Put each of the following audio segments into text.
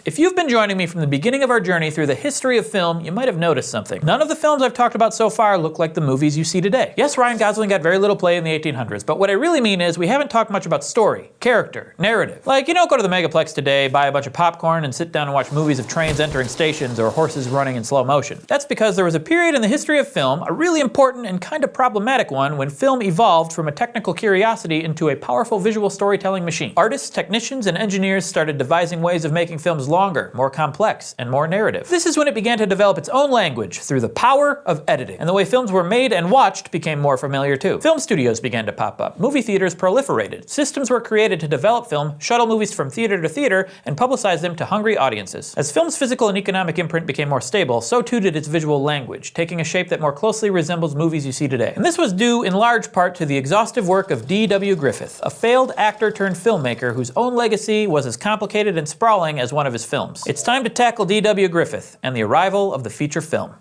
If you've been joining me from the beginning of our journey through the history of film, you might have noticed something. None of the films I've talked about so far look like the movies you see today. Yes, Ryan Gosling got very little play in the 1800s, but what I really mean is we haven't talked much about story, character, narrative. Like, you don't go to the Megaplex today, buy a bunch of popcorn, and sit down and watch movies of trains entering stations or horses running in slow motion. That's because there was a period in the history of film, a really important and kind of problematic one, when film evolved from a technical curiosity into a powerful visual storytelling machine. Artists, technicians, and engineers started devising ways of making films longer, more complex, and more narrative. This is when it began to develop its own language through the power of editing. And the way films were made and watched became more familiar too. Film studios began to pop up. Movie theaters proliferated. Systems were created to develop film, shuttle movies from theater to theater, and publicize them to hungry audiences. As film's physical and economic imprint became more stable, so too did its visual language, taking a shape that more closely resembles movies you see today. And this was due in large part to the exhaustive work of D.W. Griffith, a failed actor turned filmmaker whose own legacy was as complicated and sprawling as one of his films. It's time to tackle D.W. Griffith and the arrival of the feature film.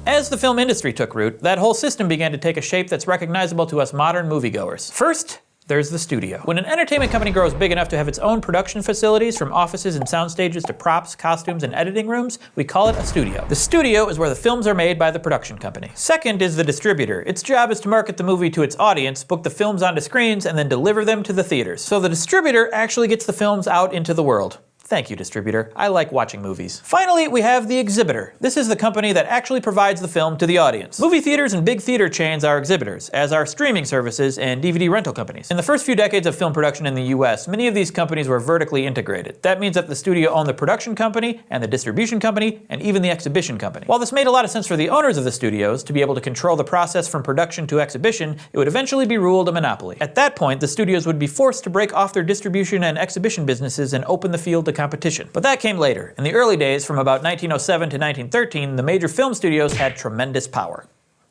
As the film industry took root, that whole system began to take a shape that's recognizable to us modern moviegoers. First, there's the studio. When an entertainment company grows big enough to have its own production facilities, from offices and sound stages to props, costumes, and editing rooms, we call it a studio. The studio is where the films are made by the production company. Second is the distributor. Its job is to market the movie to its audience, book the films onto screens, and then deliver them to the theaters. So the distributor actually gets the films out into the world. Thank you, distributor. I like watching movies. Finally, we have the exhibitor. This is the company that actually provides the film to the audience. Movie theaters and big theater chains are exhibitors, as are streaming services and DVD rental companies. In the first few decades of film production in the US, many of these companies were vertically integrated. That means that the studio owned the production company, and the distribution company, and even the exhibition company. While this made a lot of sense for the owners of the studios to be able to control the process from production to exhibition, it would eventually be ruled a monopoly. At that point, the studios would be forced to break off their distribution and exhibition businesses and open the field to competition. But that came later. In the early days, from about 1907 to 1913, the major film studios had tremendous power.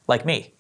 Like me.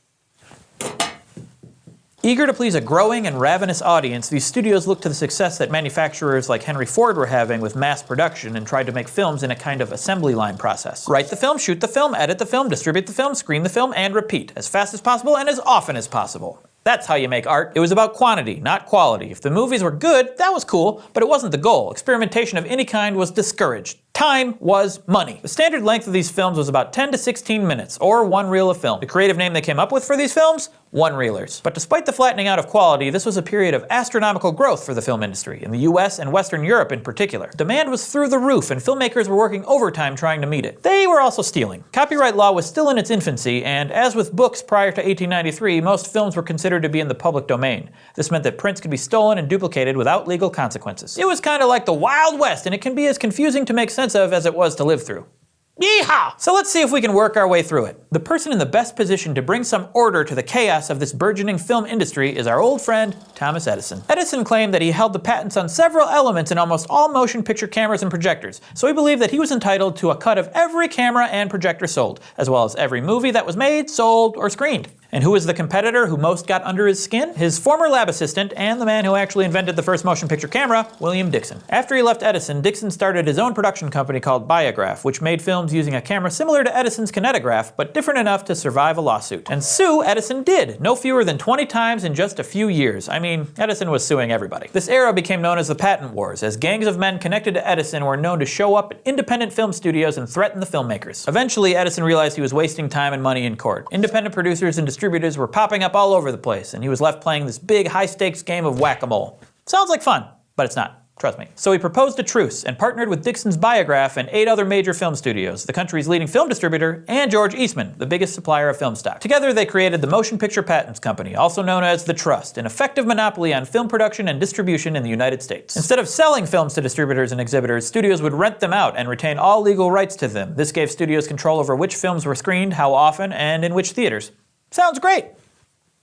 Eager to please a growing and ravenous audience, these studios looked to the success that manufacturers like Henry Ford were having with mass production and tried to make films in a kind of assembly line process. Write the film, shoot the film, edit the film, distribute the film, screen the film, and repeat, as fast as possible and as often as possible. That's how you make art. It was about quantity, not quality. If the movies were good, that was cool, but it wasn't the goal. Experimentation of any kind was discouraged. Time was money. The standard length of these films was about 10 to 16 minutes, or one reel of film. The creative name they came up with for these films? One-reelers. But despite the flattening out of quality, this was a period of astronomical growth for the film industry, in the US and Western Europe in particular. Demand was through the roof, and filmmakers were working overtime trying to meet it. They were also stealing. Copyright law was still in its infancy, and as with books prior to 1893, most films were considered to be in the public domain. This meant that prints could be stolen and duplicated without legal consequences. It was kind of like the Wild West, and it can be as confusing to make sense of as it was to live through. Yeehaw! So let's see if we can work our way through it. The person in the best position to bring some order to the chaos of this burgeoning film industry is our old friend, Thomas Edison. Edison claimed that he held the patents on several elements in almost all motion picture cameras and projectors, so he believed that he was entitled to a cut of every camera and projector sold, as well as every movie that was made, sold, or screened. And who was the competitor who most got under his skin? His former lab assistant and the man who actually invented the first motion picture camera, William Dixon. After he left Edison, Dixon started his own production company called Biograph, which made films using a camera similar to Edison's kinetograph, but different enough to survive a lawsuit. And sue Edison did, no fewer than 20 times in just a few years. I mean, Edison was suing everybody. This era became known as the Patent Wars, as gangs of men connected to Edison were known to show up at independent film studios and threaten the filmmakers. Eventually, Edison realized he was wasting time and money in court. Independent producers and distributors were popping up all over the place, and he was left playing this big, high-stakes game of whack-a-mole. Sounds like fun, but it's not. Trust me. So he proposed a truce and partnered with Dixon's Biograph and 8 other major film studios, the country's leading film distributor, and George Eastman, the biggest supplier of film stock. Together they created the Motion Picture Patents Company, also known as the Trust, an effective monopoly on film production and distribution in the United States. Instead of selling films to distributors and exhibitors, studios would rent them out and retain all legal rights to them. This gave studios control over which films were screened, how often, and in which theaters. Sounds great.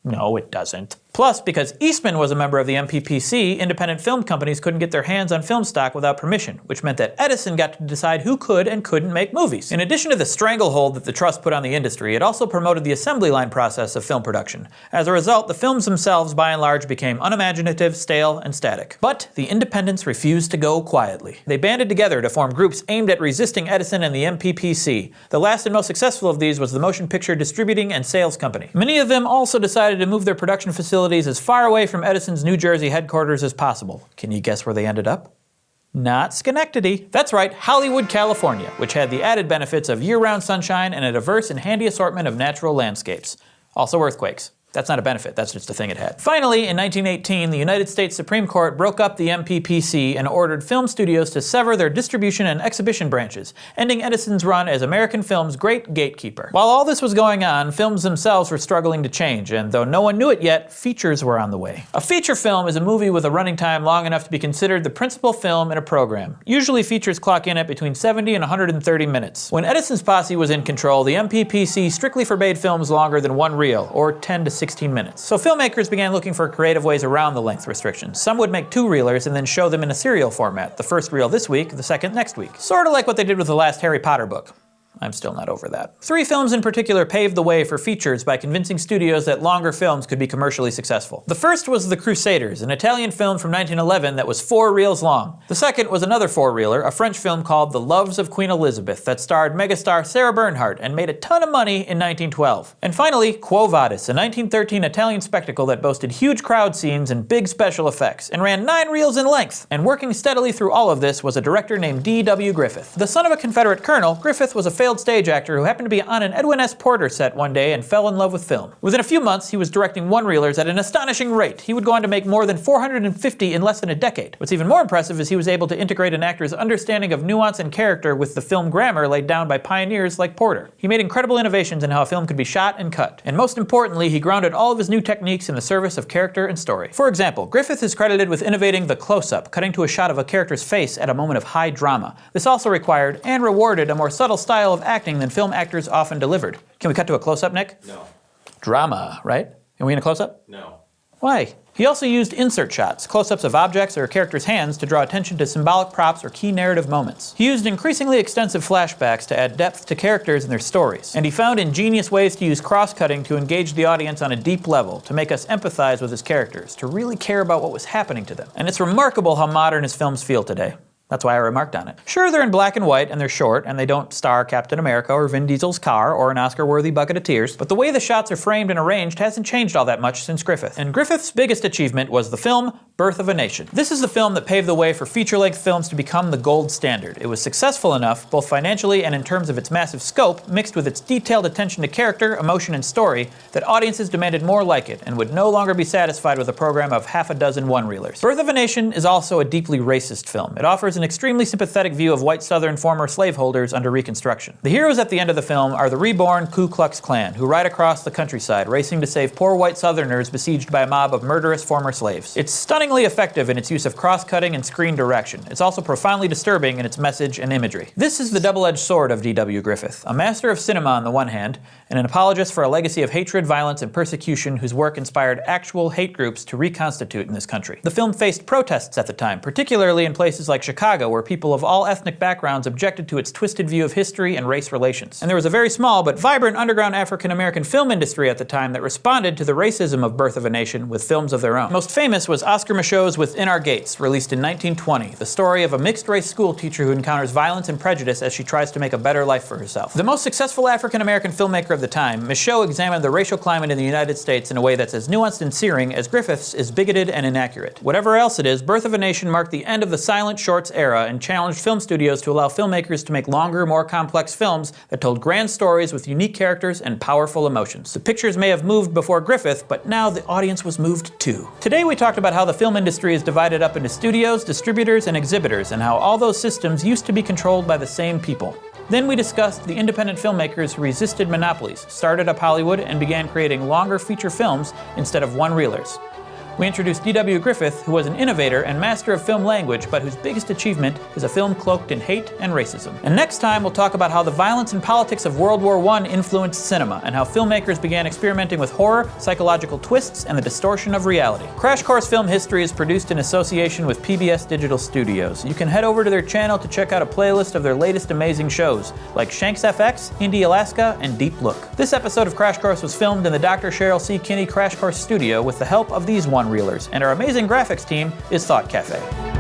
No, it doesn't. Plus, because Eastman was a member of the MPPC, independent film companies couldn't get their hands on film stock without permission, which meant that Edison got to decide who could and couldn't make movies. In addition to the stranglehold that the trust put on the industry, it also promoted the assembly line process of film production. As a result, the films themselves, by and large, became unimaginative, stale, and static. But the independents refused to go quietly. They banded together to form groups aimed at resisting Edison and the MPPC. The last and most successful of these was the Motion Picture Distributing and Sales Company. Many of them also decided to move their production facilities as far away from Edison's New Jersey headquarters as possible. Can you guess where they ended up? Not Schenectady. That's right, Hollywood, California, which had the added benefits of year-round sunshine and a diverse and handy assortment of natural landscapes. Also earthquakes. That's not a benefit, that's just a thing it had. Finally, in 1918, the United States Supreme Court broke up the MPPC and ordered film studios to sever their distribution and exhibition branches, ending Edison's run as American film's great gatekeeper. While all this was going on, films themselves were struggling to change, and though no one knew it yet, features were on the way. A feature film is a movie with a running time long enough to be considered the principal film in a program. Usually features clock in at between 70 and 130 minutes. When Edison's posse was in control, the MPPC strictly forbade films longer than one reel, or 10 to 16 minutes. So filmmakers began looking for creative ways around the length restrictions. Some would make 2-reelers and then show them in a serial format. The first reel this week, the second next week. Sort of like what they did with the last Harry Potter book. I'm still not over that. 3 films in particular paved the way for features by convincing studios that longer films could be commercially successful. The first was The Crusaders, an Italian film from 1911 that was 4 reels long. The second was another 4-reeler, a French film called The Loves of Queen Elizabeth that starred megastar Sarah Bernhardt and made a ton of money in 1912. And finally, Quo Vadis, a 1913 Italian spectacle that boasted huge crowd scenes and big special effects, and ran 9 reels in length. And working steadily through all of this was a director named D.W. Griffith. The son of a Confederate colonel, Griffith was a failed stage actor who happened to be on an Edwin S. Porter set one day and fell in love with film. Within a few months, he was directing 1-reelers at an astonishing rate. He would go on to make more than 450 in less than a decade. What's even more impressive is he was able to integrate an actor's understanding of nuance and character with the film grammar laid down by pioneers like Porter. He made incredible innovations in how a film could be shot and cut. And most importantly, he grounded all of his new techniques in the service of character and story. For example, Griffith is credited with innovating the close-up, cutting to a shot of a character's face at a moment of high drama. This also required and rewarded a more subtle style of acting than film actors often delivered. Can we cut to a close-up, Nick? No. Drama, right? Are we in a close-up? No. Why? He also used insert shots, close-ups of objects or characters' hands to draw attention to symbolic props or key narrative moments. He used increasingly extensive flashbacks to add depth to characters and their stories. And he found ingenious ways to use cross-cutting to engage the audience on a deep level, to make us empathize with his characters, to really care about what was happening to them. And it's remarkable how modern his films feel today. That's why I remarked on it. Sure, they're in black and white, and they're short, and they don't star Captain America or Vin Diesel's car or an Oscar-worthy bucket of tears, but the way the shots are framed and arranged hasn't changed all that much since Griffith. And Griffith's biggest achievement was the film Birth of a Nation. This is the film that paved the way for feature-length films to become the gold standard. It was successful enough, both financially and in terms of its massive scope, mixed with its detailed attention to character, emotion, and story, that audiences demanded more like it, and would no longer be satisfied with a program of half a dozen 1-reelers. Birth of a Nation is also a deeply racist film. It offers an extremely sympathetic view of white Southern former slaveholders under Reconstruction. The heroes at the end of the film are the reborn Ku Klux Klan, who ride across the countryside, racing to save poor white Southerners besieged by a mob of murderous former slaves. It's stunningly effective in its use of cross-cutting and screen direction. It's also profoundly disturbing in its message and imagery. This is the double-edged sword of D.W. Griffith, a master of cinema on the one hand, and an apologist for a legacy of hatred, violence, and persecution whose work inspired actual hate groups to reconstitute in this country. The film faced protests at the time, particularly in places like Chicago, where people of all ethnic backgrounds objected to its twisted view of history and race relations. And there was a very small but vibrant underground African-American film industry at the time that responded to the racism of Birth of a Nation with films of their own. Most famous was Oscar Micheaux's Within Our Gates, released in 1920, the story of a mixed-race school teacher who encounters violence and prejudice as she tries to make a better life for herself. The most successful African-American filmmaker of the time, Micheaux examined the racial climate in the United States in a way that's as nuanced and searing as Griffith's is bigoted and inaccurate. Whatever else it is, Birth of a Nation marked the end of the silent shorts era and challenged film studios to allow filmmakers to make longer, more complex films that told grand stories with unique characters and powerful emotions. The pictures may have moved before Griffith, but now the audience was moved too. Today we talked about how the film industry is divided up into studios, distributors, and exhibitors, and how all those systems used to be controlled by the same people. Then we discussed the independent filmmakers who resisted monopolies, started up Hollywood, and began creating longer feature films instead of 1-reelers. We introduce D.W. Griffith, who was an innovator and master of film language, but whose biggest achievement is a film cloaked in hate and racism. And next time, we'll talk about how the violence and politics of World War I influenced cinema, and how filmmakers began experimenting with horror, psychological twists, and the distortion of reality. Crash Course Film History is produced in association with PBS Digital Studios. You can head over to their channel to check out a playlist of their latest amazing shows, like Shanks FX, Indie Alaska, and Deep Look. This episode of Crash Course was filmed in the Dr. Cheryl C. Kinney Crash Course studio with the help of these one-reelers, and our amazing graphics team is Thought Cafe.